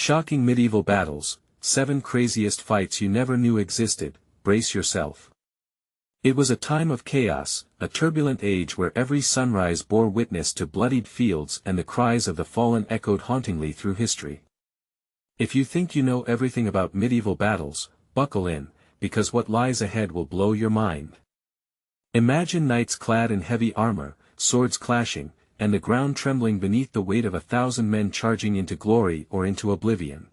Shocking medieval battles, 7 craziest fights you never knew existed, brace yourself. It was a time of chaos, a turbulent age where every sunrise bore witness to bloodied fields and the cries of the fallen echoed hauntingly through history. If you think you know everything about medieval battles, buckle in, because what lies ahead will blow your mind. Imagine knights clad in heavy armor, swords clashing, and the ground trembling beneath the weight of 1,000 men charging into glory or into oblivion.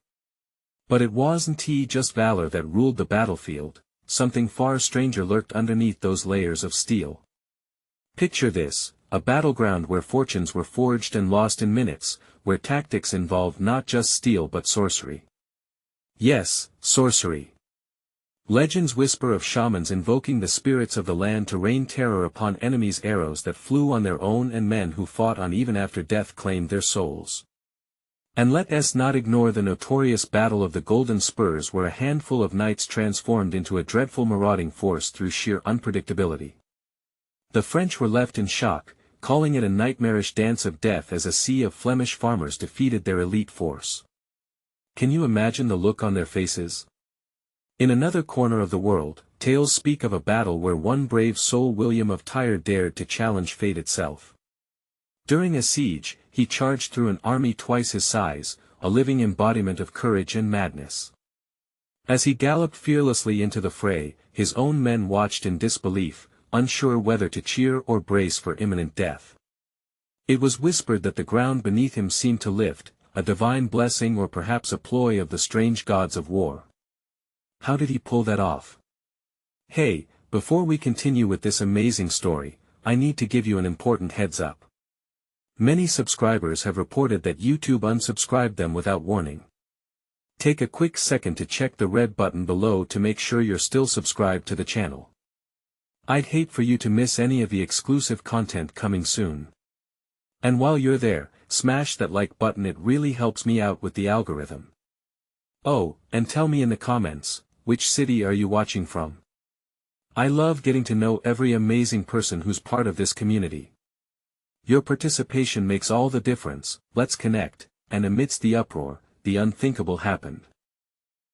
But it wasn't just valor that ruled the battlefield. Something far stranger lurked underneath those layers of steel. Picture this, a battleground where fortunes were forged and lost in minutes, where tactics involved not just steel but sorcery. Yes, sorcery. Legends whisper of shamans invoking the spirits of the land to rain terror upon enemies' arrows that flew on their own and men who fought on even after death claimed their souls. And let us not ignore the notorious Battle of the Golden Spurs where a handful of knights transformed into a dreadful marauding force through sheer unpredictability. The French were left in shock, calling it a nightmarish dance of death as a sea of Flemish farmers defeated their elite force. Can you imagine the look on their faces? In another corner of the world, tales speak of a battle where one brave soul, William of Tyre, dared to challenge fate itself. During a siege, he charged through an army twice his size, a living embodiment of courage and madness. As he galloped fearlessly into the fray, his own men watched in disbelief, unsure whether to cheer or brace for imminent death. It was whispered that the ground beneath him seemed to lift, a divine blessing or perhaps a ploy of the strange gods of war. How did he pull that off? Hey, before we continue with this amazing story, I need to give you an important heads up. Many subscribers have reported that YouTube unsubscribed them without warning. Take a quick second to check the red button below to make sure you're still subscribed to the channel. I'd hate for you to miss any of the exclusive content coming soon. And while you're there, smash that like button, it really helps me out with the algorithm. Oh, and tell me in the comments, which city are you watching from? I love getting to know every amazing person who's part of this community. Your participation makes all the difference. Let's connect. And amidst the uproar, the unthinkable happened.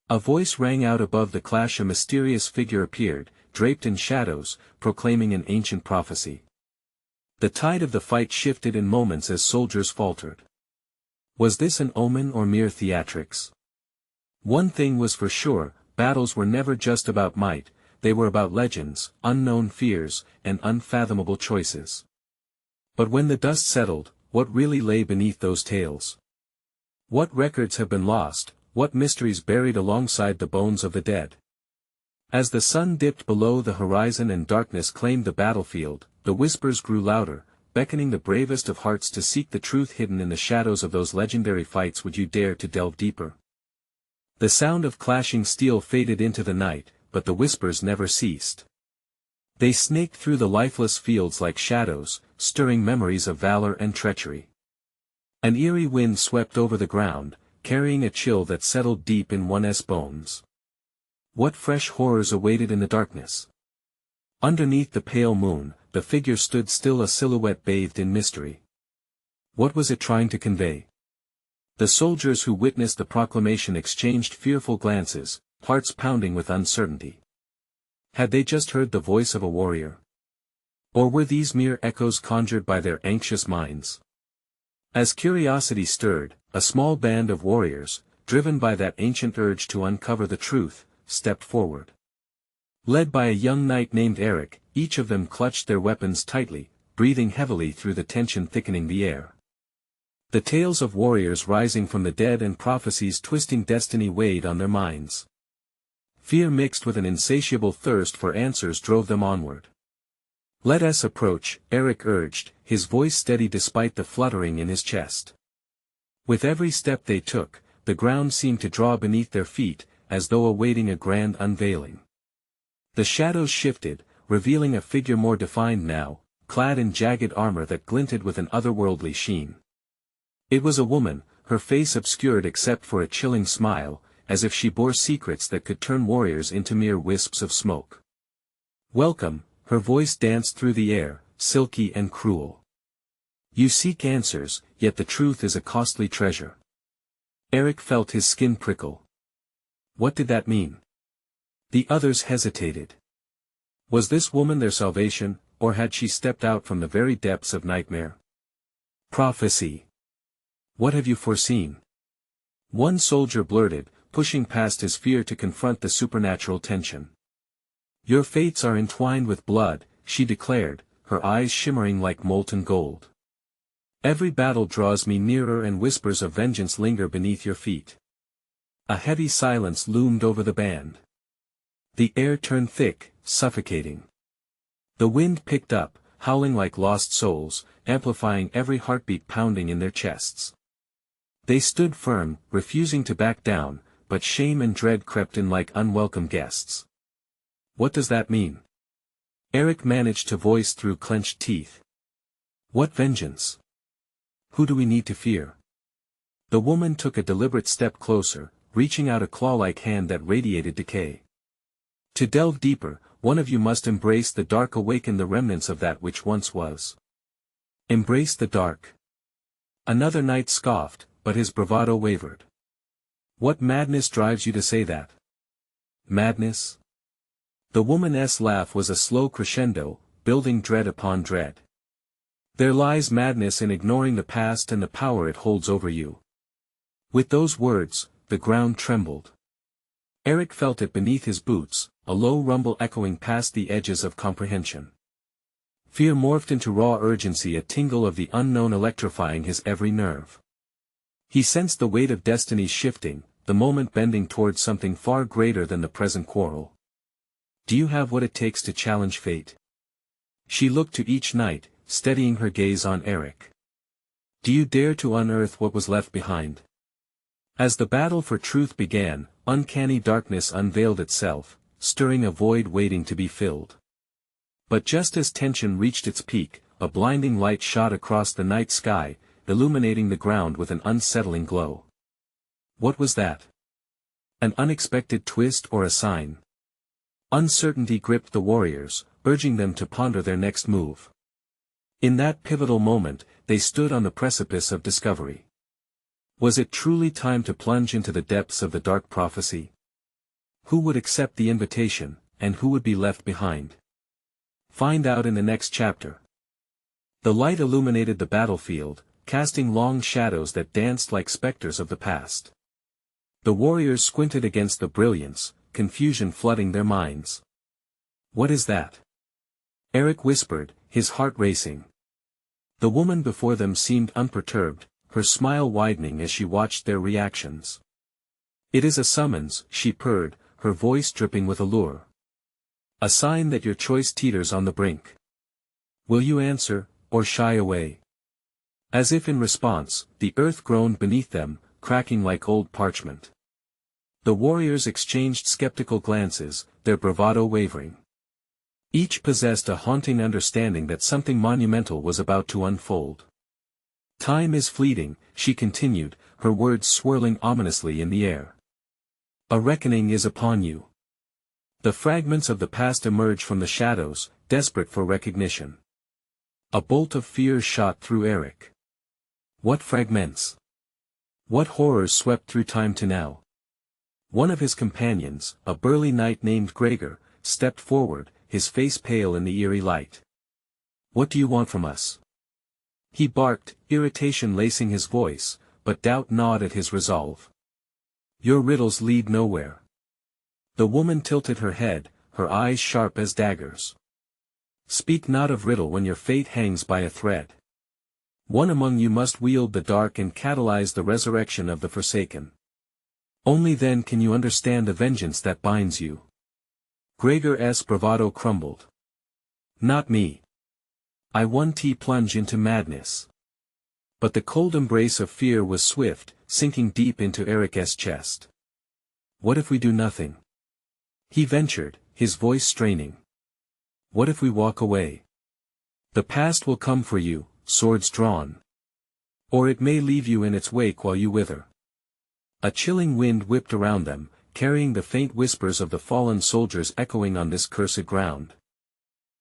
A voice rang out above the clash. A mysterious figure appeared, draped in shadows, proclaiming an ancient prophecy. The tide of the fight shifted in moments as soldiers faltered. Was this an omen or mere theatrics? One thing was for sure, battles were never just about might, they were about legends, unknown fears, and unfathomable choices. But when the dust settled, what really lay beneath those tales? What records have been lost, what mysteries buried alongside the bones of the dead? As the sun dipped below the horizon and darkness claimed the battlefield, the whispers grew louder, beckoning the bravest of hearts to seek the truth hidden in the shadows of those legendary fights. Would you dare to delve deeper? The sound of clashing steel faded into the night, but the whispers never ceased. They snaked through the lifeless fields like shadows, stirring memories of valor and treachery. An eerie wind swept over the ground, carrying a chill that settled deep in one's bones. What fresh horrors awaited in the darkness? Underneath the pale moon, the figure stood still, a silhouette bathed in mystery. What was it trying to convey? The soldiers who witnessed the proclamation exchanged fearful glances, hearts pounding with uncertainty. Had they just heard the voice of a warrior? Or were these mere echoes conjured by their anxious minds? As curiosity stirred, a small band of warriors, driven by that ancient urge to uncover the truth, stepped forward. Led by a young knight named Eric, each of them clutched their weapons tightly, breathing heavily through the tension thickening the air. The tales of warriors rising from the dead and prophecies twisting destiny weighed on their minds. Fear mixed with an insatiable thirst for answers drove them onward. "Let us approach," Eric urged, his voice steady despite the fluttering in his chest. With every step they took, the ground seemed to draw beneath their feet, as though awaiting a grand unveiling. The shadows shifted, revealing a figure more defined now, clad in jagged armor that glinted with an otherworldly sheen. It was a woman, her face obscured except for a chilling smile, as if she bore secrets that could turn warriors into mere wisps of smoke. "Welcome," her voice danced through the air, silky and cruel. "You seek answers, yet the truth is a costly treasure. Eric felt his skin prickle. What did that mean? The others hesitated. Was this woman their salvation, or had she stepped out from the very depths of nightmare? Prophecy. What have you foreseen? One soldier blurted, pushing past his fear to confront the supernatural tension. Your fates are entwined with blood, she declared, her eyes shimmering like molten gold. Every battle draws me nearer and whispers of vengeance linger beneath your feet. A heavy silence loomed over the band. The air turned thick, suffocating. The wind picked up, howling like lost souls, amplifying every heartbeat pounding in their chests. They stood firm, refusing to back down, but shame and dread crept in like unwelcome guests. What does that mean? Eric managed to voice through clenched teeth. What vengeance? Who do we need to fear? The woman took a deliberate step closer, reaching out a claw-like hand that radiated decay. To delve deeper, one of you must embrace the dark, awaken the remnants of that which once was. Embrace the dark. Another knight scoffed, but his bravado wavered. What madness drives you to say that? Madness? The woman's laugh was a slow crescendo, building dread upon dread. There lies madness in ignoring the past and the power it holds over you. With those words, the ground trembled. Eric felt it beneath his boots, a low rumble echoing past the edges of comprehension. Fear morphed into raw urgency, a tingle of the unknown electrifying his every nerve. He sensed the weight of destiny shifting, the moment bending towards something far greater than the present quarrel. Do you have what it takes to challenge fate? She looked to each knight, steadying her gaze on Eric. Do you dare to unearth what was left behind? As the battle for truth began, uncanny darkness unveiled itself, stirring a void waiting to be filled. But just as tension reached its peak, a blinding light shot across the night sky, illuminating the ground with an unsettling glow. What was that? An unexpected twist or a sign? Uncertainty gripped the warriors, urging them to ponder their next move. In that pivotal moment, they stood on the precipice of discovery. Was it truly time to plunge into the depths of the dark prophecy? Who would accept the invitation, and who would be left behind? Find out in the next chapter. The light illuminated the battlefield, casting long shadows that danced like specters of the past. The warriors squinted against the brilliance, confusion flooding their minds. What is that? Eric whispered, his heart racing. The woman before them seemed unperturbed, her smile widening as she watched their reactions. It is a summons, she purred, her voice dripping with allure. A sign that your choice teeters on the brink. Will you answer, or shy away? As if in response, the earth groaned beneath them, cracking like old parchment. The warriors exchanged skeptical glances, their bravado wavering. Each possessed a haunting understanding that something monumental was about to unfold. Time is fleeting, she continued, her words swirling ominously in the air. A reckoning is upon you. The fragments of the past emerged from the shadows, desperate for recognition. A bolt of fear shot through Eric. What fragments? What horrors swept through time to now? One of his companions, a burly knight named Gregor, stepped forward, his face pale in the eerie light. What do you want from us? He barked, irritation lacing his voice, but doubt gnawed at his resolve. Your riddles lead nowhere. The woman tilted her head, her eyes sharp as daggers. Speak not of riddle when your fate hangs by a thread. One among you must wield the dark and catalyze the resurrection of the forsaken. Only then can you understand the vengeance that binds you. Gregor's bravado crumbled. Not me. I won't plunge into madness. But the cold embrace of fear was swift, sinking deep into Eric's chest. What if we do nothing? He ventured, his voice straining. What if we walk away? The past will come for you, swords drawn. Or it may leave you in its wake while you wither. A chilling wind whipped around them, carrying the faint whispers of the fallen soldiers echoing on this cursed ground.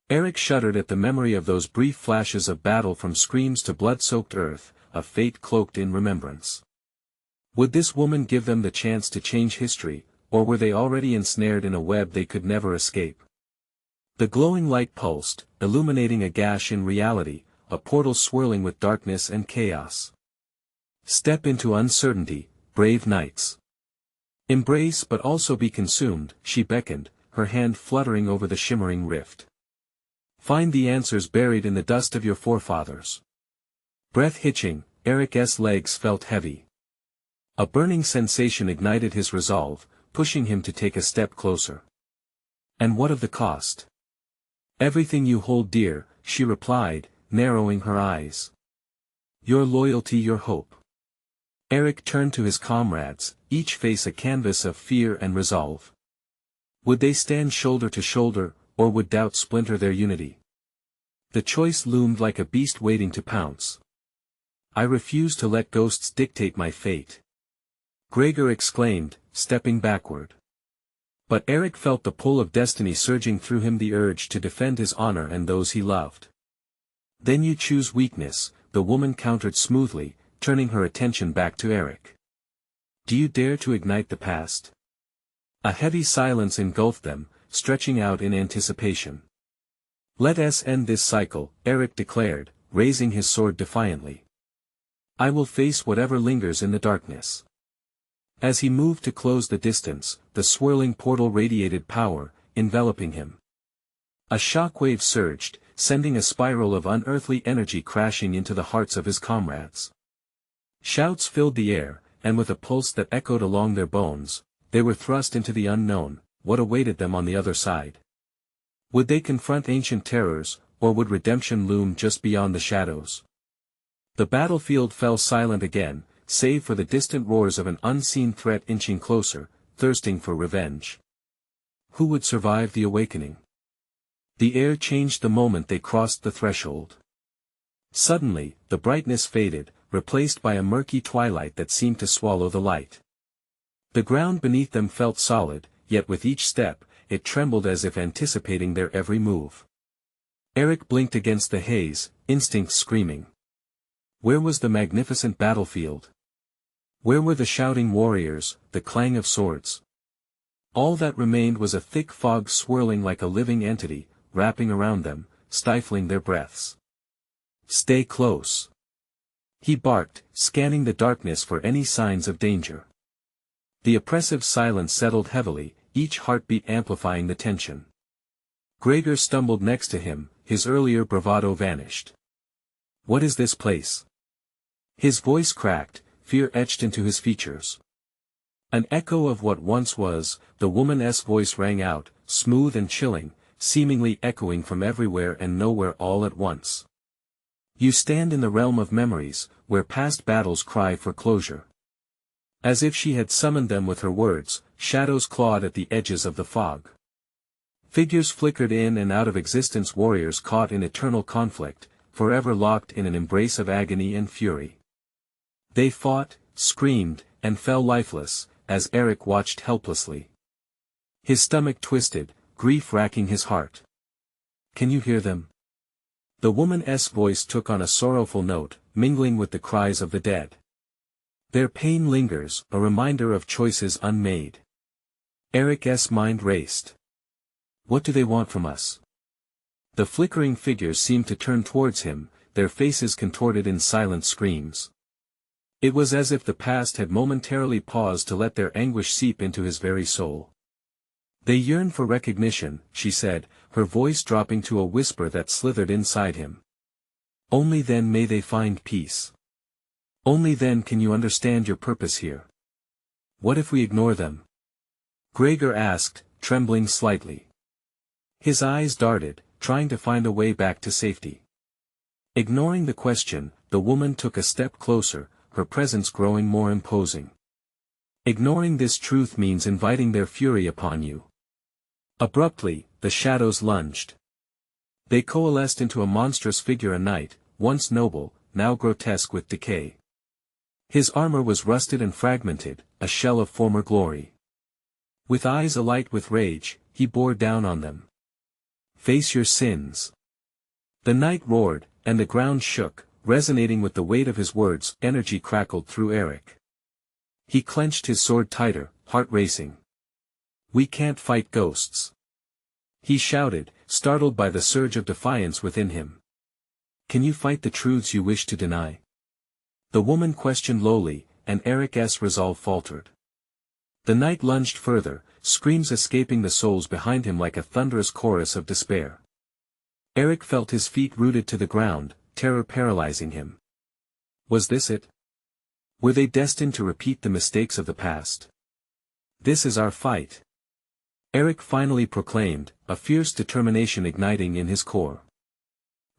Eric shuddered at the memory of those brief flashes of battle, from screams to blood-soaked earth, a fate cloaked in remembrance. Would this woman give them the chance to change history, or were they already ensnared in a web they could never escape? The glowing light pulsed, illuminating a gash in reality, a portal swirling with darkness and chaos. Step into uncertainty, brave knights. Embrace but also be consumed, she beckoned, her hand fluttering over the shimmering rift. Find the answers buried in the dust of your forefathers. Breath hitching, Eric's legs felt heavy. A burning sensation ignited his resolve, pushing him to take a step closer. And what of the cost? Everything you hold dear, she replied, narrowing her eyes. Your loyalty, your hope. Eric turned to his comrades, each face a canvas of fear and resolve. Would they stand shoulder to shoulder, or would doubt splinter their unity? The choice loomed like a beast waiting to pounce. I refuse to let ghosts dictate my fate, Gregor exclaimed, stepping backward. But Eric felt the pull of destiny surging through him, the urge to defend his honor and those he loved. Then you choose weakness, the woman countered smoothly, turning her attention back to Eric. Do you dare to ignite the past? A heavy silence engulfed them, stretching out in anticipation. Let us end this cycle, Eric declared, raising his sword defiantly. I will face whatever lingers in the darkness. As he moved to close the distance, the swirling portal radiated power, enveloping him. A shockwave surged, sending a spiral of unearthly energy crashing into the hearts of his comrades. Shouts filled the air, and with a pulse that echoed along their bones, they were thrust into the unknown. What awaited them on the other side? Would they confront ancient terrors, or would redemption loom just beyond the shadows? The battlefield fell silent again, save for the distant roars of an unseen threat inching closer, thirsting for revenge. Who would survive the awakening? The air changed the moment they crossed the threshold. Suddenly, the brightness faded, replaced by a murky twilight that seemed to swallow the light. The ground beneath them felt solid, yet with each step, it trembled as if anticipating their every move. Eric blinked against the haze, instinct screaming. Where was the magnificent battlefield? Where were the shouting warriors, the clang of swords? All that remained was a thick fog swirling like a living entity, wrapping around them, stifling their breaths. Stay close. He barked, scanning the darkness for any signs of danger. The oppressive silence settled heavily, each heartbeat amplifying the tension. Gregor stumbled next to him, his earlier bravado vanished. What is this place? His voice cracked, fear etched into his features. An echo of what once was, the woman's voice rang out, smooth and chilling, seemingly echoing from everywhere and nowhere all at once. You stand in the realm of memories, where past battles cry for closure. As if she had summoned them with her words, shadows clawed at the edges of the fog. Figures flickered in and out of existence, warriors caught in eternal conflict, forever locked in an embrace of agony and fury. They fought, screamed, and fell lifeless, as Eric watched helplessly. His stomach twisted, grief racking his heart. Can you hear them? The woman's voice took on a sorrowful note, mingling with the cries of the dead. Their pain lingers, a reminder of choices unmade. Eric's mind raced. What do they want from us? The flickering figures seemed to turn towards him, their faces contorted in silent screams. It was as if the past had momentarily paused to let their anguish seep into his very soul. They yearn for recognition, she said, her voice dropping to a whisper that slithered inside him. Only then may they find peace. Only then can you understand your purpose here. What if we ignore them? Gregor asked, trembling slightly. His eyes darted, trying to find a way back to safety. Ignoring the question, the woman took a step closer, her presence growing more imposing. Ignoring this truth means inviting their fury upon you. Abruptly, the shadows lunged. They coalesced into a monstrous figure, a knight, once noble, now grotesque with decay. His armor was rusted and fragmented, a shell of former glory. With eyes alight with rage, he bore down on them. Face your sins. The knight roared, and the ground shook, resonating with the weight of his words. Energy crackled through Eric. He clenched his sword tighter, heart racing. "We can't fight ghosts," he shouted, startled by the surge of defiance within him. "Can you fight the truths you wish to deny?" The woman questioned lowly, and Eric's resolve faltered. The knight lunged further, screams escaping the souls behind him like a thunderous chorus of despair. Eric felt his feet rooted to the ground, terror paralyzing him. Was this it? Were they destined to repeat the mistakes of the past? "This is our fight," Eric finally proclaimed, a fierce determination igniting in his core.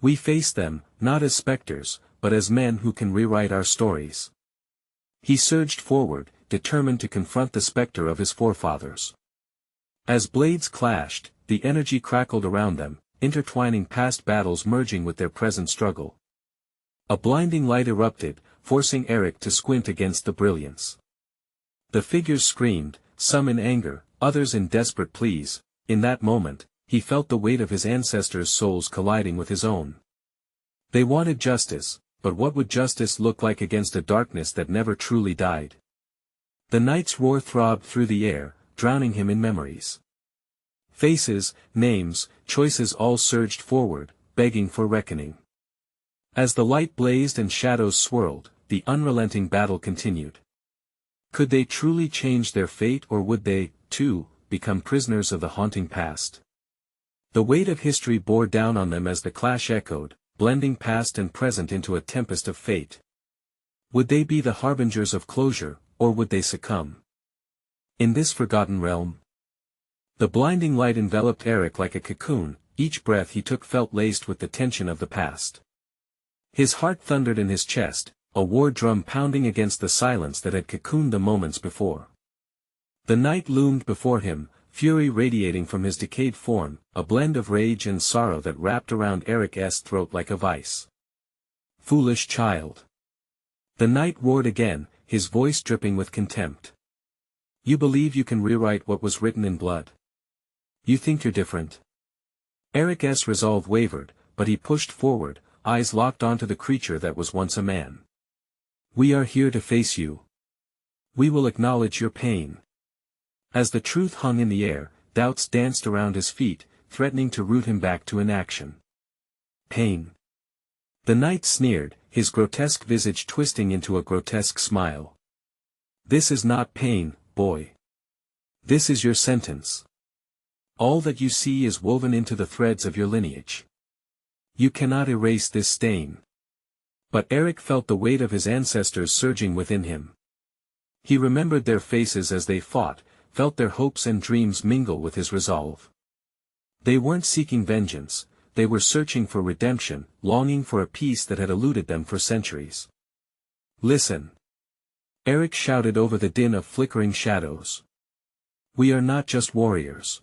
"We face them, not as specters, but as men who can rewrite our stories." He surged forward, determined to confront the specter of his forefathers. As blades clashed, the energy crackled around them, intertwining past battles merging with their present struggle. A blinding light erupted, forcing Eric to squint against the brilliance. The figures screamed, some in anger, others in desperate pleas. In that moment, he felt the weight of his ancestors' souls colliding with his own. They wanted justice, but what would justice look like against a darkness that never truly died? The knight's roar throbbed through the air, drowning him in memories. Faces, names, choices all surged forward, begging for reckoning. As the light blazed and shadows swirled, the unrelenting battle continued. Could they truly change their fate, or would they, too, become prisoners of the haunting past? The weight of history bore down on them as the clash echoed, blending past and present into a tempest of fate. Would they be the harbingers of closure, or would they succumb? In this forgotten realm? The blinding light enveloped Eric like a cocoon, each breath he took felt laced with the tension of the past. His heart thundered in his chest, a war drum pounding against the silence that had cocooned the moments before. The night loomed before him, fury radiating from his decayed form, a blend of rage and sorrow that wrapped around Eric's throat like a vice. "Foolish child!" The knight roared again, his voice dripping with contempt. "You believe you can rewrite what was written in blood? You think you're different?" Eric's resolve wavered, but he pushed forward, eyes locked onto the creature that was once a man. "We are here to face you. We will acknowledge your pain." As the truth hung in the air, doubts danced around his feet, threatening to root him back to inaction. "Pain?" The knight sneered, his grotesque visage twisting into a grotesque smile. "This is not pain, boy. This is your sentence. All that you see is woven into the threads of your lineage. You cannot erase this stain." But Eric felt the weight of his ancestors surging within him. He remembered their faces as they fought, felt their hopes and dreams mingle with his resolve. They weren't seeking vengeance, they were searching for redemption, longing for a peace that had eluded them for centuries. "Listen!" Eric shouted over the din of flickering shadows. "We are not just warriors.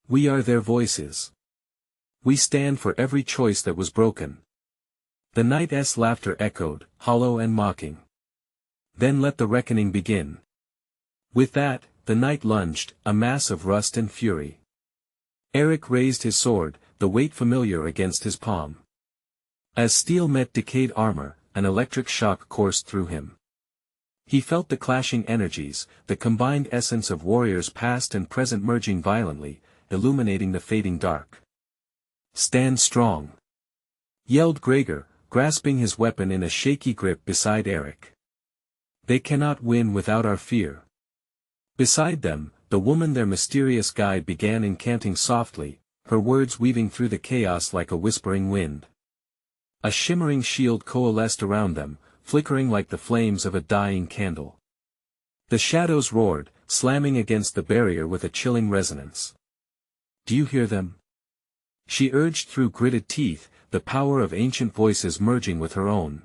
We are their voices. We stand for every choice that was broken." The knight's laughter echoed, hollow and mocking. "Then let the reckoning begin." With that, the knight lunged, a mass of rust and fury. Eric raised his sword, the weight familiar against his palm. As steel met decayed armor, an electric shock coursed through him. He felt the clashing energies, the combined essence of warriors past and present merging violently, illuminating the fading dark. "Stand strong!" yelled Gregor, grasping his weapon in a shaky grip beside Eric. "They cannot win without our fear." Beside them, the woman, their mysterious guide, began incanting softly, her words weaving through the chaos like a whispering wind. A shimmering shield coalesced around them, flickering like the flames of a dying candle. The shadows roared, slamming against the barrier with a chilling resonance. "Do you hear them?" she urged through gritted teeth, the power of ancient voices merging with her own.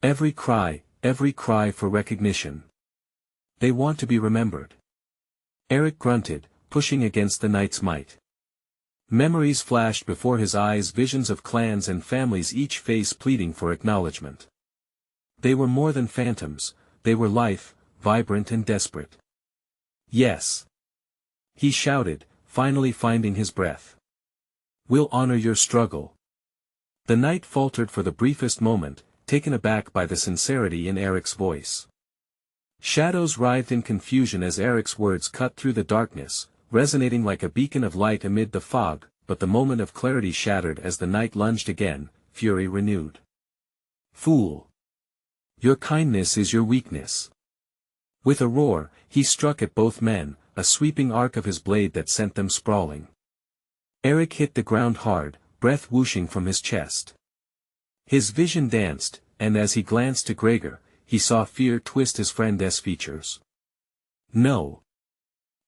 Every cry for recognition. They want to be remembered." Eric grunted, pushing against the knight's might. Memories flashed before his eyes, visions of clans and families, each face pleading for acknowledgement. They were more than phantoms, they were life, vibrant and desperate. "Yes!" he shouted, finally finding his breath. "We'll honor your struggle." The knight faltered for the briefest moment, taken aback by the sincerity in Eric's voice. Shadows writhed in confusion as Eric's words cut through the darkness, resonating like a beacon of light amid the fog, but the moment of clarity shattered as the knight lunged again, fury renewed. Fool! Your kindness is your weakness. With a roar, he struck at both men, a sweeping arc of his blade that sent them sprawling. Eric hit the ground hard, breath whooshing from his chest. His vision danced, and as he glanced to Gregor, he saw fear twist his friend's features. No!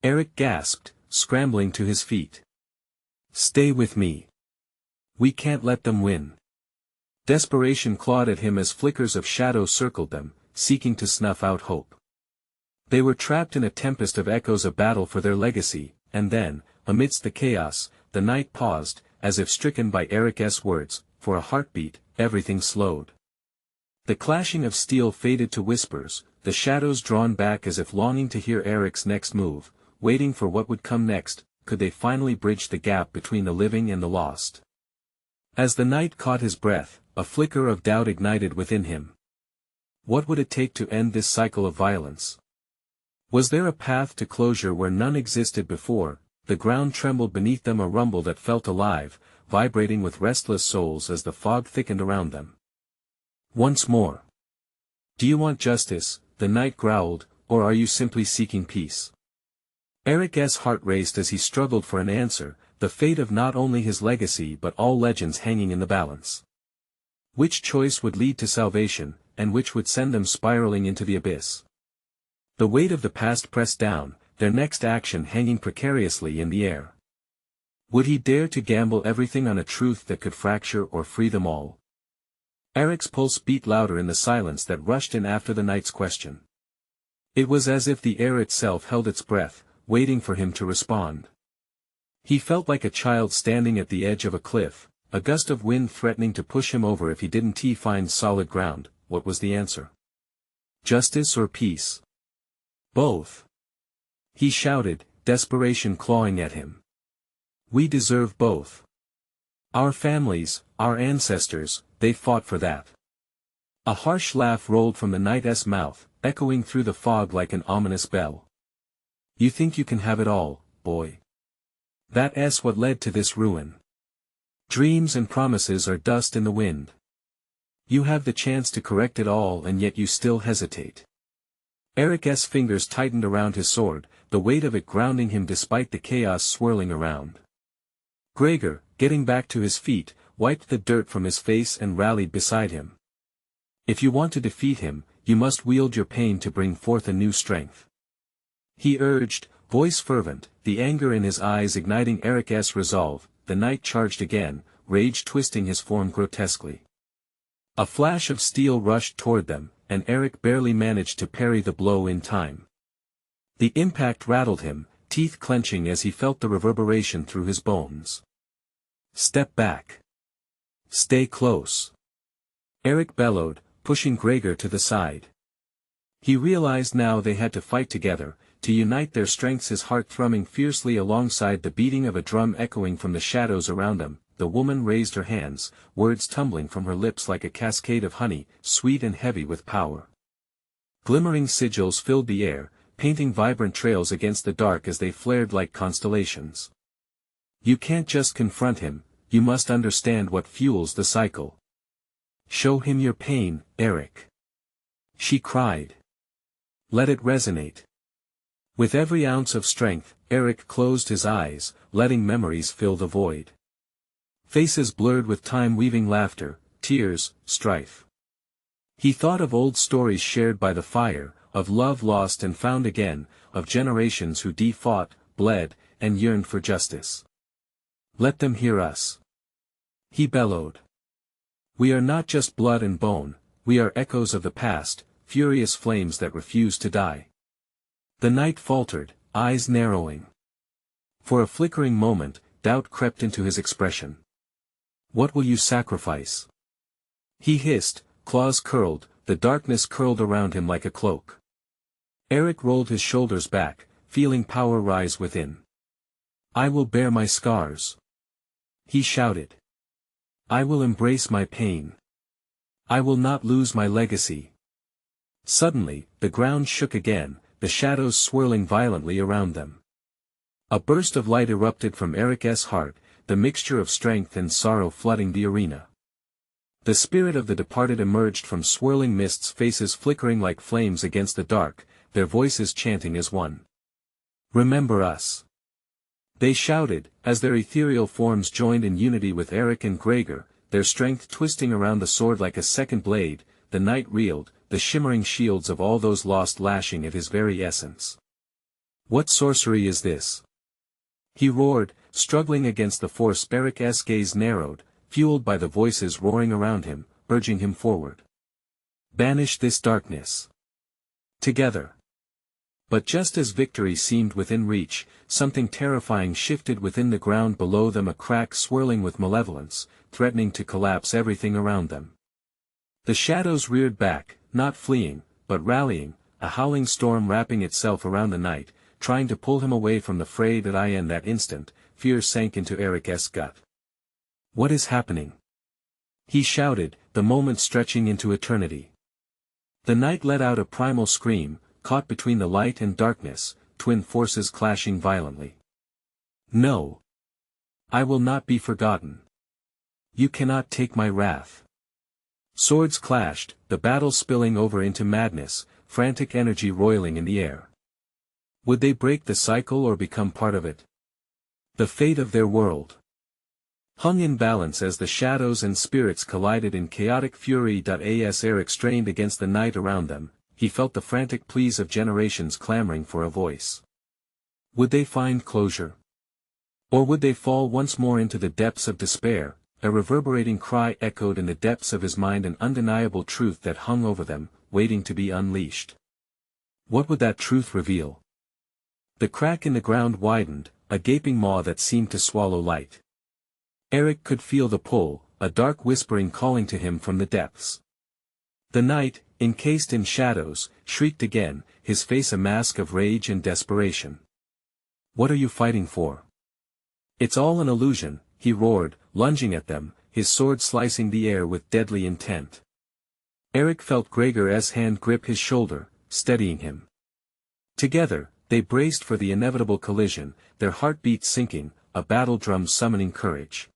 Eric gasped, scrambling to his feet. Stay with me. We can't let them win. Desperation clawed at him as flickers of shadow circled them, seeking to snuff out hope. They were trapped in a tempest of echoes, a battle for their legacy, and then, amidst the chaos, the knight paused, as if stricken by Eric's words. For a heartbeat, everything slowed. The clashing of steel faded to whispers, the shadows drawn back as if longing to hear Eric's next move, waiting for what would come next. Could they finally bridge the gap between the living and the lost? As the knight caught his breath, a flicker of doubt ignited within him. What would it take to end this cycle of violence? Was there a path to closure where none existed before? The ground trembled beneath them, a rumble that felt alive, vibrating with restless souls as the fog thickened around them. Once more. Do you want justice, the knight growled, or are you simply seeking peace? Eric's heart raced as he struggled for an answer, the fate of not only his legacy but all legends hanging in the balance. Which choice would lead to salvation, and which would send them spiraling into the abyss? The weight of the past pressed down, their next action hanging precariously in the air. Would he dare to gamble everything on a truth that could fracture or free them all? Eric's pulse beat louder in the silence that rushed in after the knight's question. It was as if the air itself held its breath, waiting for him to respond. He felt like a child standing at the edge of a cliff, a gust of wind threatening to push him over if he didn't find solid ground. What was the answer? Justice or peace? Both. He shouted, desperation clawing at him. We deserve both. Our families, our ancestors, they fought for that. A harsh laugh rolled from the knight's mouth, echoing through the fog like an ominous bell. You think you can have it all, boy? That's what led to this ruin. Dreams and promises are dust in the wind. You have the chance to correct it all and yet you still hesitate. Eric's fingers tightened around his sword, the weight of it grounding him despite the chaos swirling around. Gregor, getting back to his feet, wiped the dirt from his face and rallied beside him. If you want to defeat him, you must wield your pain to bring forth a new strength. He urged, voice fervent, the anger in his eyes igniting Eric's resolve. The knight charged again, rage twisting his form grotesquely. A flash of steel rushed toward them, and Eric barely managed to parry the blow in time. The impact rattled him, teeth clenching as he felt the reverberation through his bones. Step back. Stay close. Eric bellowed, pushing Gregor to the side. He realized now they had to fight together, to unite their strengths, his heart thrumming fiercely alongside the beating of a drum echoing from the shadows around them. The woman raised her hands, words tumbling from her lips like a cascade of honey, sweet and heavy with power. Glimmering sigils filled the air, painting vibrant trails against the dark as they flared like constellations. You can't just confront him, you must understand what fuels the cycle. Show him your pain, Eric. She cried. Let it resonate. With every ounce of strength, Eric closed his eyes, letting memories fill the void. Faces blurred with time-weaving laughter, tears, strife. He thought of old stories shared by the fire, of love lost and found again, of generations who fought, bled, and yearned for justice. Let them hear us. He bellowed. We are not just blood and bone, we are echoes of the past, furious flames that refuse to die. The knight faltered, eyes narrowing. For a flickering moment, doubt crept into his expression. What will you sacrifice? He hissed, claws curled, the darkness curled around him like a cloak. Eric rolled his shoulders back, feeling power rise within. I will bear my scars. He shouted. I will embrace my pain. I will not lose my legacy. Suddenly, the ground shook again, the shadows swirling violently around them. A burst of light erupted from Eric's heart, the mixture of strength and sorrow flooding the arena. The spirit of the departed emerged from swirling mists, faces flickering like flames against the dark, their voices chanting as one. "Remember us!" They shouted, as their ethereal forms joined in unity with Eric and Gregor, their strength twisting around the sword like a second blade. The knight reeled, the shimmering shields of all those lost lashing at his very essence. "What sorcery is this?" he roared, struggling against the force. Eric's gaze narrowed, fueled by the voices roaring around him, urging him forward. "Banish this darkness. Together." But just as victory seemed within reach, something terrifying shifted within the ground below them, a crack swirling with malevolence, threatening to collapse everything around them. The shadows reared back, not fleeing, but rallying, a howling storm wrapping itself around the knight, trying to pull him away from the fray. In that instant, fear sank into Eric's gut. "What is happening?" he shouted, the moment stretching into eternity. The knight let out a primal scream, caught between the light and darkness, twin forces clashing violently. "No! I will not be forgotten. You cannot take my wrath." Swords clashed, the battle spilling over into madness, frantic energy roiling in the air. Would they break the cycle or become part of it? The fate of their world hung in balance as the shadows and spirits collided in chaotic fury. As Eric strained against the night around them, he felt the frantic pleas of generations clamoring for a voice. Would they find closure? Or would they fall once more into the depths of despair? A reverberating cry echoed in the depths of his mind, an undeniable truth that hung over them, waiting to be unleashed. What would that truth reveal? The crack in the ground widened, a gaping maw that seemed to swallow light. Eric could feel the pull, a dark whispering calling to him from the depths. The knight, encased in shadows, shrieked again, his face a mask of rage and desperation. "What are you fighting for?" "It's all an illusion," he roared, lunging at them, his sword slicing the air with deadly intent. Eric felt Gregor's hand grip his shoulder, steadying him. Together, they braced for the inevitable collision, their heartbeats sinking, a battle drum summoning courage.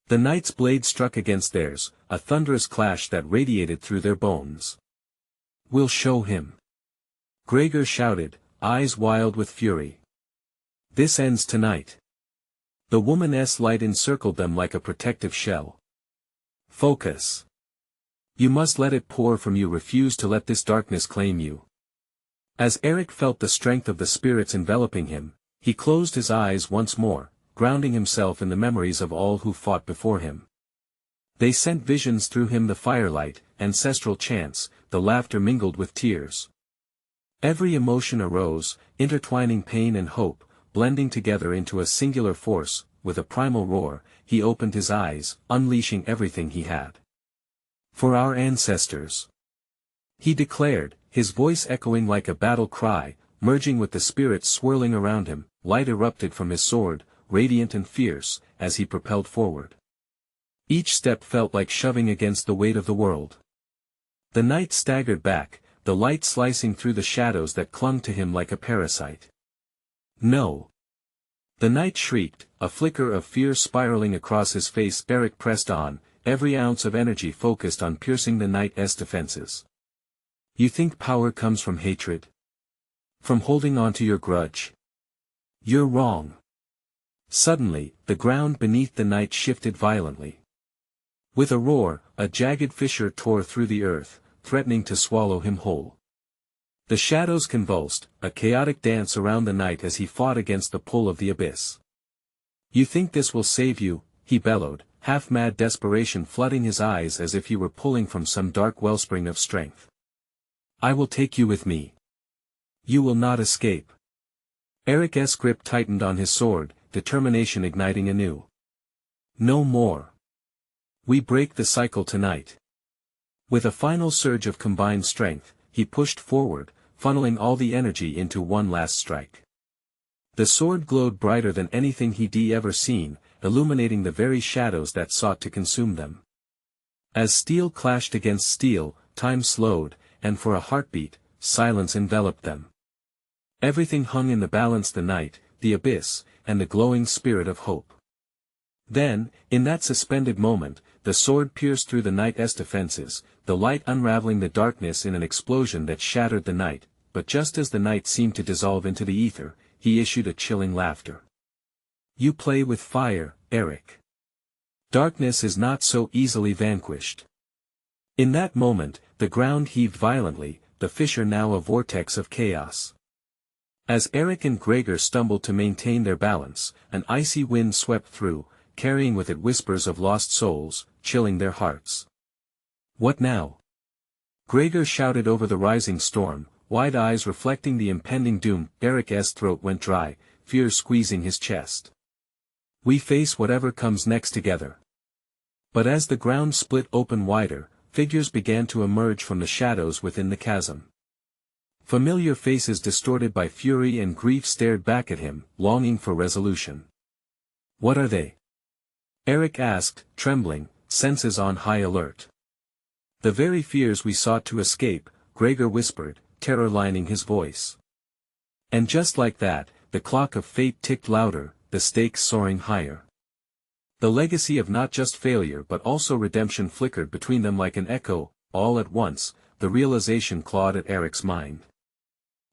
The knight's blade struck against theirs, a thunderous clash that radiated through their bones. "We'll show him!" Gregor shouted, eyes wild with fury. "This ends tonight." The woman's light encircled them like a protective shell. "Focus. You must let it pour from you. Refuse to let this darkness claim you." As Eric felt the strength of the spirits enveloping him, he closed his eyes once more, grounding himself in the memories of all who fought before him. They sent visions through him, the firelight, ancestral chants, the laughter mingled with tears. Every emotion arose, intertwining pain and hope, blending together into a singular force. With a primal roar, he opened his eyes, unleashing everything he had. "For our ancestors," he declared, his voice echoing like a battle cry, merging with the spirits swirling around him. Light erupted from his sword, radiant and fierce, as he propelled forward. Each step felt like shoving against the weight of the world. The knight staggered back, the light slicing through the shadows that clung to him like a parasite. "No!" the knight shrieked, a flicker of fear spiraling across his face. Eric pressed on, every ounce of energy focused on piercing the knight's defenses. "You think power comes from hatred? From holding on to your grudge? You're wrong." Suddenly, the ground beneath the knight shifted violently. With a roar, a jagged fissure tore through the earth, threatening to swallow him whole. The shadows convulsed, a chaotic dance around the knight as he fought against the pull of the abyss. "You think this will save you?" he bellowed, half-mad desperation flooding his eyes as if he were pulling from some dark wellspring of strength. "I will take you with me. You will not escape." Eric's grip tightened on his sword, determination igniting anew. "No more. We break the cycle tonight." With a final surge of combined strength, he pushed forward, funneling all the energy into one last strike. The sword glowed brighter than anything he'd ever seen, illuminating the very shadows that sought to consume them. As steel clashed against steel, time slowed, and for a heartbeat, silence enveloped them. Everything hung in the balance: the night, the abyss, and the glowing spirit of hope. Then, in that suspended moment, the sword pierced through the night's defenses, the light unraveling the darkness in an explosion that shattered the night, but just as the night seemed to dissolve into the ether, he issued a chilling laughter. "You play with fire, Eric. Darkness is not so easily vanquished." In that moment, the ground heaved violently, the fissure now a vortex of chaos. As Eric and Gregor stumbled to maintain their balance, an icy wind swept through, carrying with it whispers of lost souls, chilling their hearts. "What now?" Gregor shouted over the rising storm, wide eyes reflecting the impending doom. Eric's throat went dry, fear squeezing his chest. "We face whatever comes next together." But as the ground split open wider, figures began to emerge from the shadows within the chasm. Familiar faces distorted by fury and grief stared back at him, longing for resolution. "What are they?" Eric asked, trembling, senses on high alert. "The very fears we sought to escape," Gregor whispered, terror lining his voice. And just like that, the clock of fate ticked louder, the stakes soaring higher. The legacy of not just failure but also redemption flickered between them like an echo. All at once, the realization clawed at Eric's mind.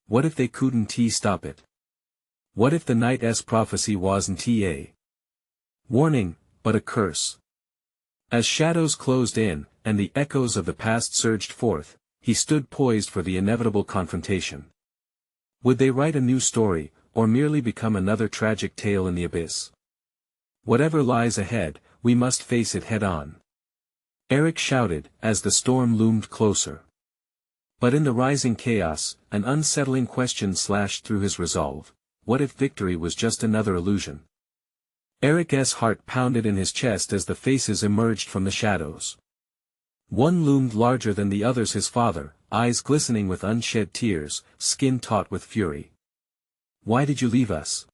What if they couldn't stop it? What if the night's prophecy wasn't a warning, but a curse? As shadows closed in, and the echoes of the past surged forth, he stood poised for the inevitable confrontation. Would they write a new story, or merely become another tragic tale in the abyss? "Whatever lies ahead, we must face it head-on," Eric shouted, as the storm loomed closer. But in the rising chaos, an unsettling question slashed through his resolve: what if victory was just another illusion? Eric's heart pounded in his chest as the faces emerged from the shadows. One loomed larger than the others: his father, eyes glistening with unshed tears, skin taut with fury. "Why did you leave us?"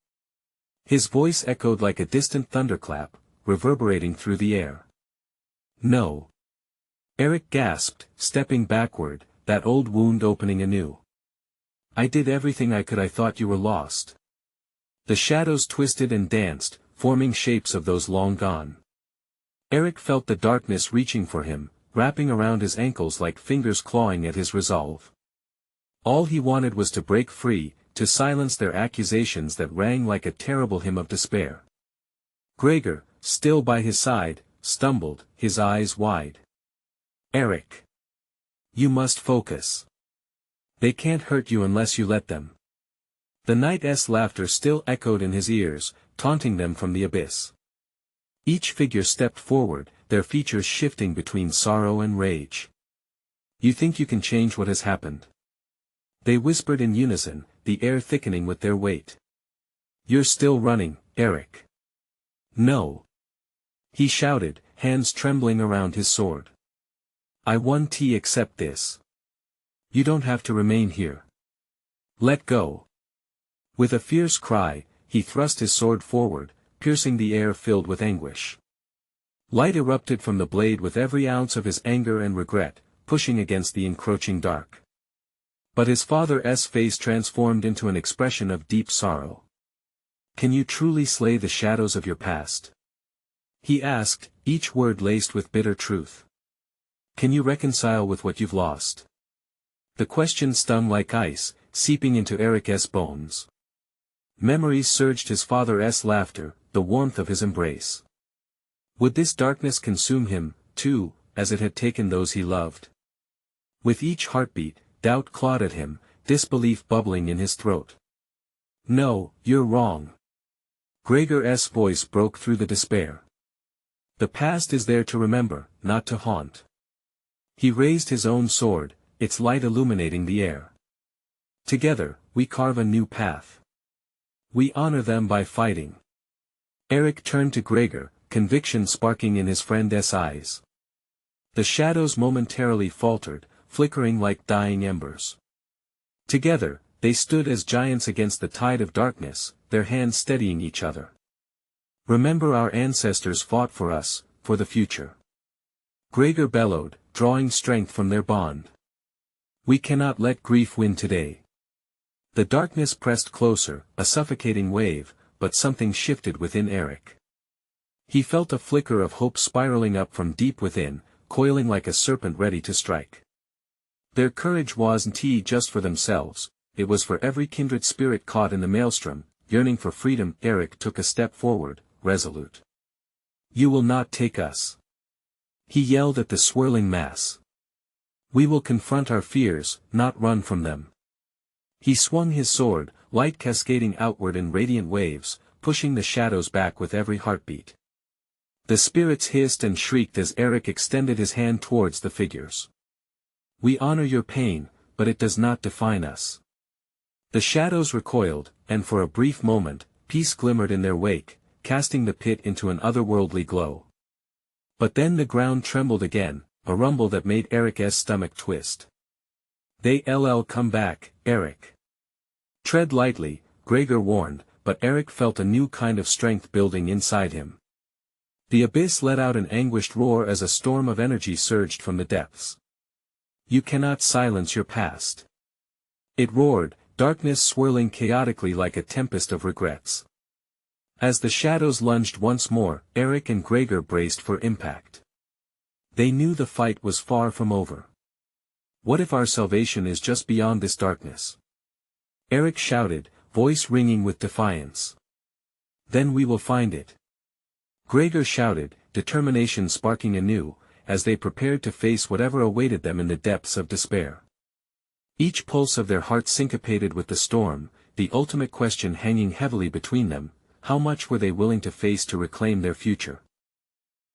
His voice echoed like a distant thunderclap, reverberating through the air. "No." Eric gasped, stepping backward, that old wound opening anew. "I did everything I could. I thought you were lost." The shadows twisted and danced, forming shapes of those long gone. Eric felt the darkness reaching for him, wrapping around his ankles like fingers clawing at his resolve. All he wanted was to break free, to silence their accusations that rang like a terrible hymn of despair. Gregor, still by his side, stumbled, his eyes wide. "Eric. You must focus. They can't hurt you unless you let them." The night's laughter still echoed in his ears, taunting them from the abyss. Each figure stepped forward, their features shifting between sorrow and rage. "You think you can change what has happened?" they whispered in unison, the air thickening with their weight. "You're still running, Eric." "No." he shouted, hands trembling around his sword. "I won't accept this. You don't have to remain here. Let go." With a fierce cry, he thrust his sword forward, piercing the air filled with anguish. Light erupted from the blade with every ounce of his anger and regret, pushing against the encroaching dark. But his father's face transformed into an expression of deep sorrow. "Can you truly slay the shadows of your past?" he asked, each word laced with bitter truth. "Can you reconcile with what you've lost?" The question stung like ice, seeping into Eric's bones. Memories surged: his father's laughter, the warmth of his embrace. Would this darkness consume him, too, as it had taken those he loved? With each heartbeat, doubt clawed at him, disbelief bubbling in his throat. "No, you're wrong." Gregor's voice broke through the despair. "The past is there to remember, not to haunt." He raised his own sword, its light illuminating the air. "Together, we carve a new path. We honor them by fighting." Eric turned to Gregor, conviction sparking in his friend's eyes. The shadows momentarily faltered, flickering like dying embers. Together, they stood as giants against the tide of darkness, their hands steadying each other. "Remember, our ancestors fought for us, for the future," Gregor bellowed, drawing strength from their bond. We cannot let grief win today. The darkness pressed closer, a suffocating wave, but something shifted within Eric. He felt a flicker of hope spiraling up from deep within, coiling like a serpent ready to strike. Their courage wasn't just for themselves, it was for every kindred spirit caught in the maelstrom, yearning for freedom. Eric took a step forward, resolute. You will not take us. He yelled at the swirling mass. We will confront our fears, not run from them. He swung his sword, light cascading outward in radiant waves, pushing the shadows back with every heartbeat. The spirits hissed and shrieked as Eric extended his hand towards the figures. We honor your pain, but it does not define us. The shadows recoiled, and for a brief moment, peace glimmered in their wake, casting the pit into an otherworldly glow. But then the ground trembled again, a rumble that made Eric's stomach twist. They'll come back, Eric. Tread lightly, Gregor warned, but Eric felt a new kind of strength building inside him. The abyss let out an anguished roar as a storm of energy surged from the depths. You cannot silence your past. It roared, darkness swirling chaotically like a tempest of regrets. As the shadows lunged once more, Eric and Gregor braced for impact. They knew the fight was far from over. What if our salvation is just beyond this darkness? Eric shouted, voice ringing with defiance. Then we will find it. Gregor shouted, determination sparking anew, as they prepared to face whatever awaited them in the depths of despair. Each pulse of their heart syncopated with the storm, the ultimate question hanging heavily between them: how much were they willing to face to reclaim their future?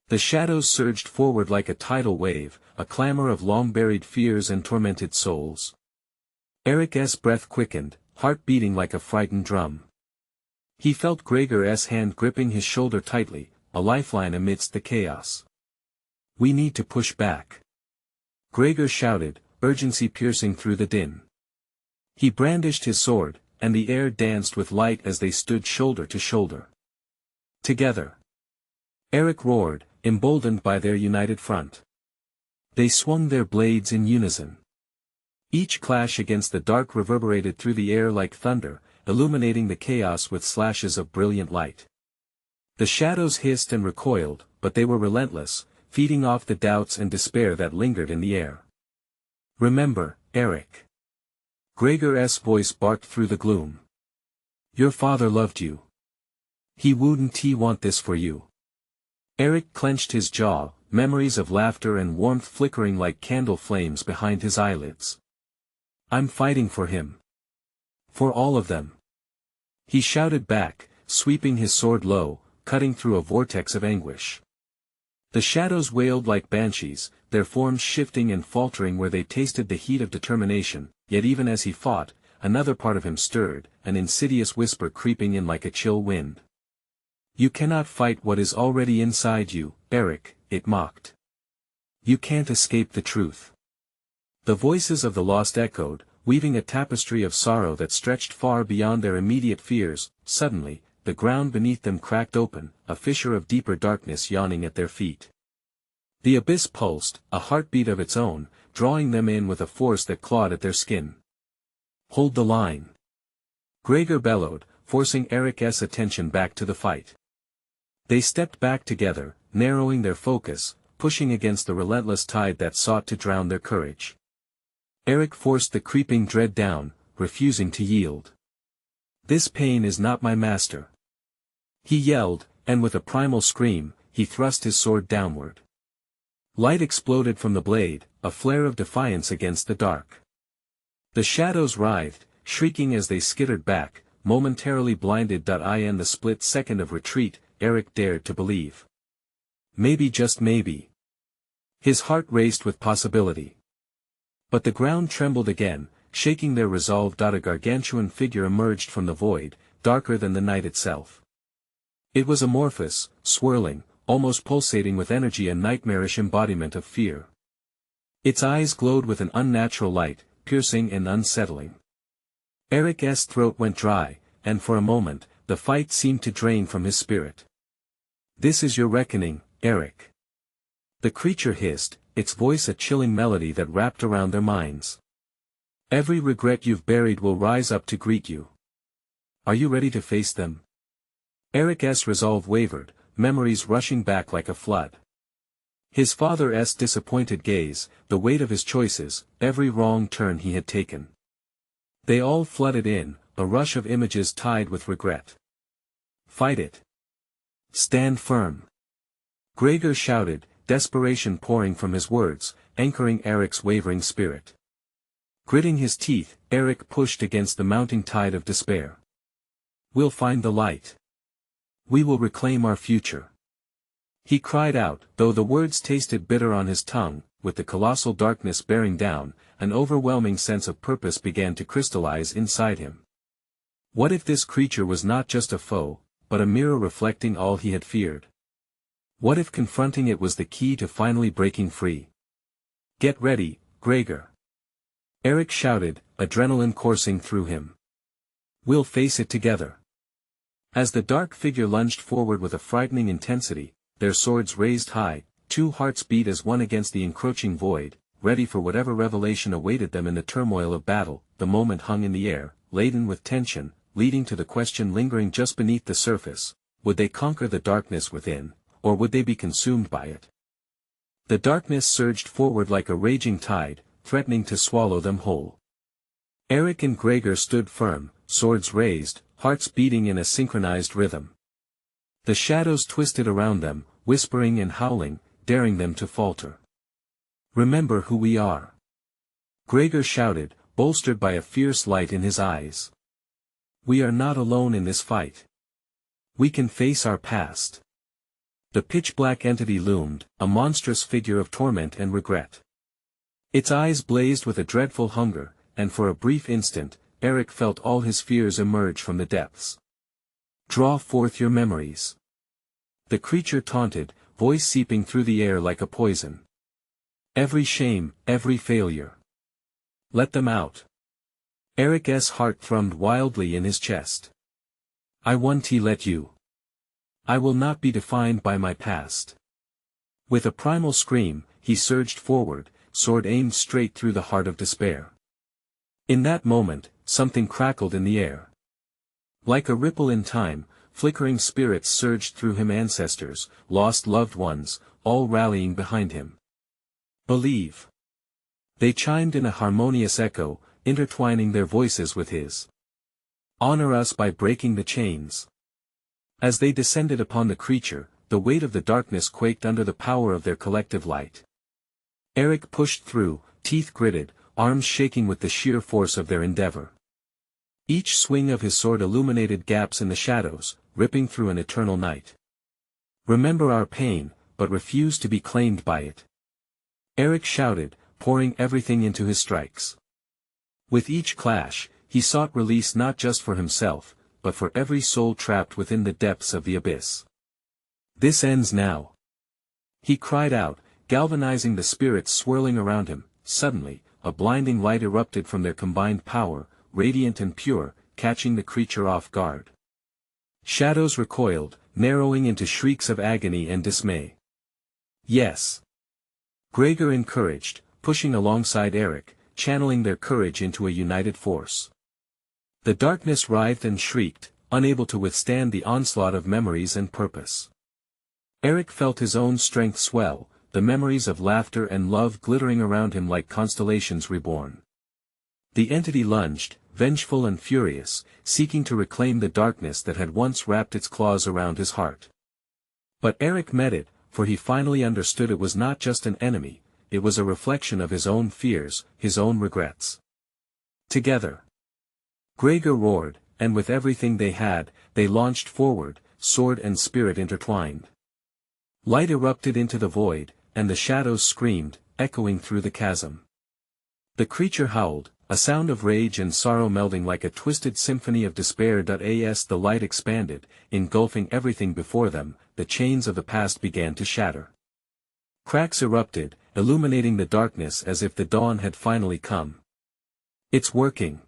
The shadows surged forward like a tidal wave, a clamor of long-buried fears and tormented souls. Eric's breath quickened, heart beating like a frightened drum. He felt Gregor's hand gripping his shoulder tightly, a lifeline amidst the chaos. We need to push back. Gregor shouted, urgency piercing through the din. He brandished his sword, and the air danced with light as they stood shoulder to shoulder. Together. Eric roared, emboldened by their united front. They swung their blades in unison. Each clash against the dark reverberated through the air like thunder, illuminating the chaos with slashes of brilliant light. The shadows hissed and recoiled, but they were relentless, feeding off the doubts and despair that lingered in the air. Remember, Eric. Gregor's voice barked through the gloom. Your father loved you. He wouldn't want this for you. Eric clenched his jaw, memories of laughter and warmth flickering like candle flames behind his eyelids. I'm fighting for him. For all of them. He shouted back, sweeping his sword low, cutting through a vortex of anguish. The shadows wailed like banshees, their forms shifting and faltering where they tasted the heat of determination, yet even as he fought, another part of him stirred, an insidious whisper creeping in like a chill wind. You cannot fight what is already inside you, Eric, it mocked. You can't escape the truth. The voices of the lost echoed, weaving a tapestry of sorrow that stretched far beyond their immediate fears. Suddenly, the ground beneath them cracked open, a fissure of deeper darkness yawning at their feet. The abyss pulsed, a heartbeat of its own, drawing them in with a force that clawed at their skin. Hold the line. Gregor bellowed, forcing Eric's attention back to the fight. They stepped back together, narrowing their focus, pushing against the relentless tide that sought to drown their courage. Eric forced the creeping dread down, refusing to yield. This pain is not my master. He yelled, and with a primal scream, he thrust his sword downward. Light exploded from the blade, a flare of defiance against the dark. The shadows writhed, shrieking as they skittered back, momentarily blinded. In the split second of retreat, Eric dared to believe. Maybe, just maybe. His heart raced with possibility. But the ground trembled again, shaking their resolve. A gargantuan figure emerged from the void, darker than the night itself. It was amorphous, swirling, almost pulsating with energy, a nightmarish embodiment of fear. Its eyes glowed with an unnatural light, piercing and unsettling. Eric's throat went dry, and for a moment, the fight seemed to drain from his spirit. This is your reckoning, Eric. The creature hissed, its voice a chilling melody that wrapped around their minds. Every regret you've buried will rise up to greet you. Are you ready to face them? Eric's resolve wavered, memories rushing back like a flood. His father's disappointed gaze, the weight of his choices, every wrong turn he had taken. They all flooded in, a rush of images tied with regret. Fight it. Stand firm. Gregor shouted, desperation pouring from his words, anchoring Eric's wavering spirit. Gritting his teeth, Eric pushed against the mounting tide of despair. We'll find the light. We will reclaim our future. He cried out, though the words tasted bitter on his tongue, with the colossal darkness bearing down, an overwhelming sense of purpose began to crystallize inside him. What if this creature was not just a foe, but a mirror reflecting all he had feared? What if confronting it was the key to finally breaking free? Get ready, Gregor. Eric shouted, adrenaline coursing through him. We'll face it together. As the dark figure lunged forward with a frightening intensity, their swords raised high, two hearts beat as one against the encroaching void, ready for whatever revelation awaited them in the turmoil of battle. The moment hung in the air, laden with tension, leading to the question lingering just beneath the surface: would they conquer the darkness within, or would they be consumed by it? The darkness surged forward like a raging tide, threatening to swallow them whole. Eric and Gregor stood firm, swords raised, hearts beating in a synchronized rhythm. The shadows twisted around them, whispering and howling, daring them to falter. Remember who we are. Gregor shouted, bolstered by a fierce light in his eyes. We are not alone in this fight. We can face our past. The pitch-black entity loomed, a monstrous figure of torment and regret. Its eyes blazed with a dreadful hunger, and for a brief instant, Eric felt all his fears emerge from the depths. Draw forth your memories. The creature taunted, voice seeping through the air like a poison. Every shame, every failure. Let them out. Eric's heart thrummed wildly in his chest. I won't let you. I will not be defined by my past. With a primal scream, he surged forward, sword aimed straight through the heart of despair. In that moment, something crackled in the air. Like a ripple in time, flickering spirits surged through him, ancestors, lost loved ones, all rallying behind him. Believe. They chimed in a harmonious echo, intertwining their voices with his. Honor us by breaking the chains. As they descended upon the creature, the weight of the darkness quaked under the power of their collective light. Eric pushed through, teeth gritted, arms shaking with the sheer force of their endeavor. Each swing of his sword illuminated gaps in the shadows, ripping through an eternal night. Remember our pain, but refuse to be claimed by it. Eric shouted, pouring everything into his strikes. With each clash, he sought release not just for himself, but for every soul trapped within the depths of the abyss. This ends now. He cried out, galvanizing the spirits swirling around him. Suddenly, a blinding light erupted from their combined power, radiant and pure, catching the creature off guard. Shadows recoiled, narrowing into shrieks of agony and dismay. Yes. Gregor encouraged, pushing alongside Eric, channeling their courage into a united force. The darkness writhed and shrieked, unable to withstand the onslaught of memories and purpose. Eric felt his own strength swell, the memories of laughter and love glittering around him like constellations reborn. The entity lunged, vengeful and furious, seeking to reclaim the darkness that had once wrapped its claws around his heart. But Eric met it, for he finally understood it was not just an enemy, it was a reflection of his own fears, his own regrets. Together. Gregor roared, and with everything they had, they launched forward, sword and spirit intertwined. Light erupted into the void, and the shadows screamed, echoing through the chasm. The creature howled, a sound of rage and sorrow melding like a twisted symphony of despair. As the light expanded, engulfing everything before them, the chains of the past began to shatter. Cracks erupted, illuminating the darkness as if the dawn had finally come. It's working.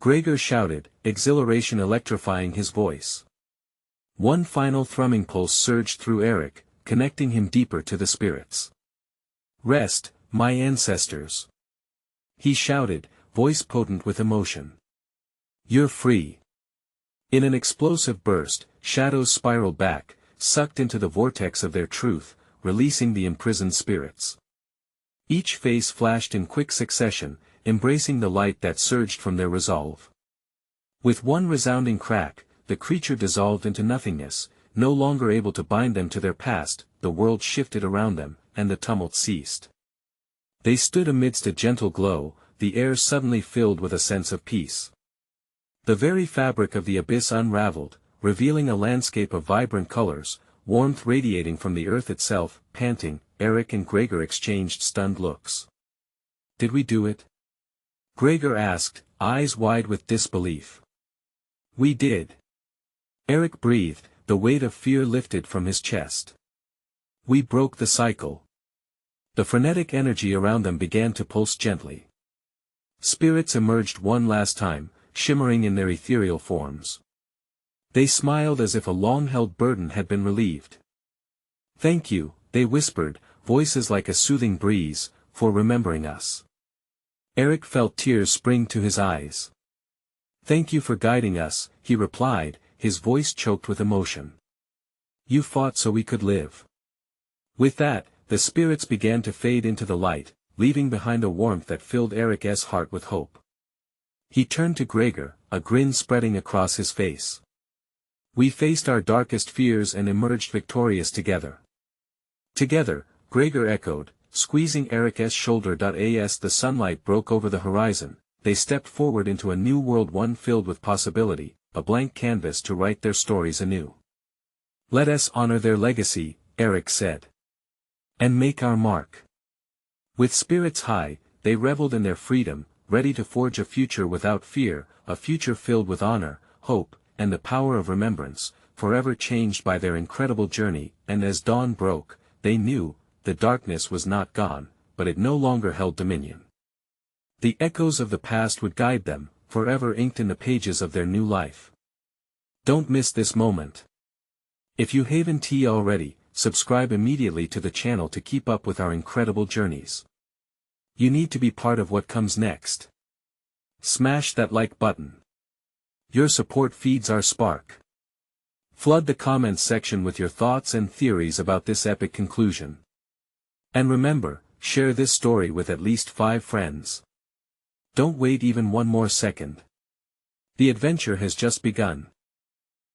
Gregor shouted, exhilaration electrifying his voice. One final thrumming pulse surged through Eric, connecting him deeper to the spirits. Rest, my ancestors. He shouted, voice potent with emotion. "You're free." In an explosive burst, shadows spiraled back, sucked into the vortex of their truth, releasing the imprisoned spirits. Each face flashed in quick succession, embracing the light that surged from their resolve. With one resounding crack, the creature dissolved into nothingness, no longer able to bind them to their past. The world shifted around them, and the tumult ceased. They stood amidst a gentle glow, the air suddenly filled with a sense of peace. The very fabric of the abyss unraveled, revealing a landscape of vibrant colors, warmth radiating from the earth itself. Panting, Eric and Gregor exchanged stunned looks. "Did we do it?" Gregor asked, eyes wide with disbelief. "We did." Eric breathed, the weight of fear lifted from his chest. "We broke the cycle." The frenetic energy around them began to pulse gently. Spirits emerged one last time, shimmering in their ethereal forms. They smiled as if a long-held burden had been relieved. "Thank you," they whispered, voices like a soothing breeze, "for remembering us." Eric felt tears spring to his eyes. "Thank you for guiding us," he replied, his voice choked with emotion. "You fought so we could live." With that, the spirits began to fade into the light, leaving behind a warmth that filled Eric's heart with hope. He turned to Gregor, a grin spreading across his face. "We faced our darkest fears and emerged victorious together." "Together," Gregor echoed, squeezing Eric's shoulder. As the sunlight broke over the horizon, they stepped forward into a new world, one filled with possibility, a blank canvas to write their stories anew. "Let us honor their legacy," Eric said. "And make our mark." With spirits high, they reveled in their freedom, ready to forge a future without fear, a future filled with honor, hope, and the power of remembrance, forever changed by their incredible journey. And as dawn broke, they knew, the darkness was not gone, but it no longer held dominion. The echoes of the past would guide them, forever inked in the pages of their new life. Don't miss this moment. If you haven't already, subscribe immediately to the channel to keep up with our incredible journeys. You need to be part of what comes next. Smash that like button. Your support feeds our spark. Flood the comments section with your thoughts and theories about this epic conclusion. And remember, share this story with at least 5 friends. Don't wait even one more second. The adventure has just begun.